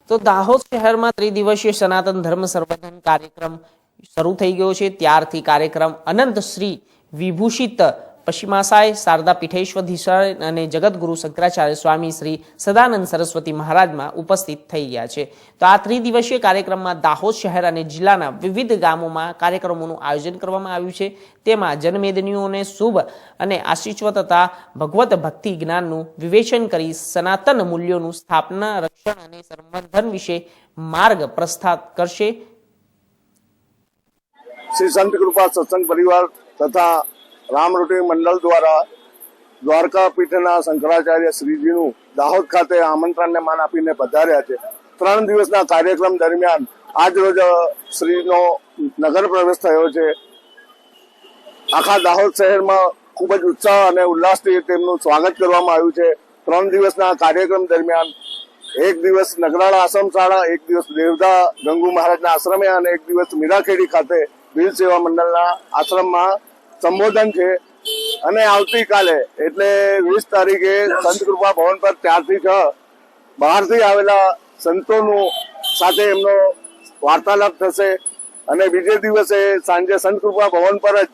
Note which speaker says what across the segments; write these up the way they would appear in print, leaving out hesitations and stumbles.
Speaker 1: તો દાહોદ શહેરમાં ત્રિદિવસીય સનાતન ધર્મ સંવર્ધન કાર્યક્રમ શરૂ થઈ ગયો છે। ત્યારથી કાર્યક્રમ અનંત શ્રી વિભૂષિત પશ્ચિમાસાય શારદા પીઠેશ્વરીશ્વર અને જગતગુરુ શંકરાચાર્ય સ્વામી શ્રી સદાનંદ સરસ્વતી મહારાજમાં ઉપસ્થિત થઈ ગયા છે। તો આ ત્રિદિવસીય કાર્યક્રમમાં દાહોદ શહેર અને જિલ્લાના વિવિધ ગામોમાં કાર્યક્રમોનું આયોજન કરવામાં આવ્યું છે। તેમાં જનમેદનીઓને શુભ અને આશીર્વાદ તથા ભગવત ભક્તિ જ્ઞાનનું વિવેચન કરી સનાતન મૂલ્યોનું સ્થાપના, રક્ષણ અને સંવર્ધન વિશે માર્ગ પ્રસ્થાપ કરશે।
Speaker 2: श्री संत कृपा सत्संग परिवार तथा रामरोटी मंडल द्वारा द्वारका पीठना शंकराचार्य श्रीजीनु दाहोद खाते आमंत्रण ने मान आपीने पधार्या छे। 3 दिवसना कार्यक्रम दरमियान आज रोज श्रीनो नगर प्रवेश थयो छे। आखा दाहोद शहर में खूब ज उत्साह और उल्लासथी तेमनुं स्वागत करवामां आव्युं छे। 3 दिवसना कार्यक्रम दरमियान एक दिवस नगराळा आश्रम शाळा, एक दिवस देवदा गंगू महाराजना आश्रमे और एक दिवस मीराखेड़ी खाते वीर सेवा मंडलना आश्रममां संबोधन है। અને આવતીકાલે એટલે 20 તારીખે સંત કૃપા ભવન પર 4 થી 6 બહારથી આવેલા સંતોનું સાથે એમનો વાર્તાલાપ થશે અને બીજે દિવસે સાંજે સંત કૃપા ભવન પર જ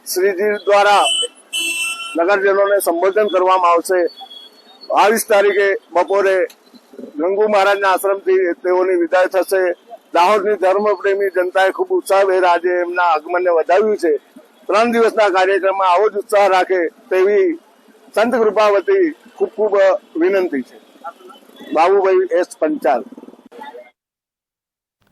Speaker 2: શ્રીજી દ્વારા નગરજનોને સંબોધન કરવામાં આવશે। 22 તારીખે બપોરે ગંગુ મહારાજના આશ્રમથી તેઓની વિદાય થશે। દાહોદની ધર્મપ્રેમી જનતાએ ખૂબ ઉત્સાહભેર આજે એમના આગમનને વધાવ્યું છે। 3 દિવસના કાર્યક્રમમાં આવો જ ઉત્સાહ રાખે તેવી સંત કૃપા વતી ખૂબ ખૂબ વિનંતી છે। બાબુભાઈ એસ પંચાલ।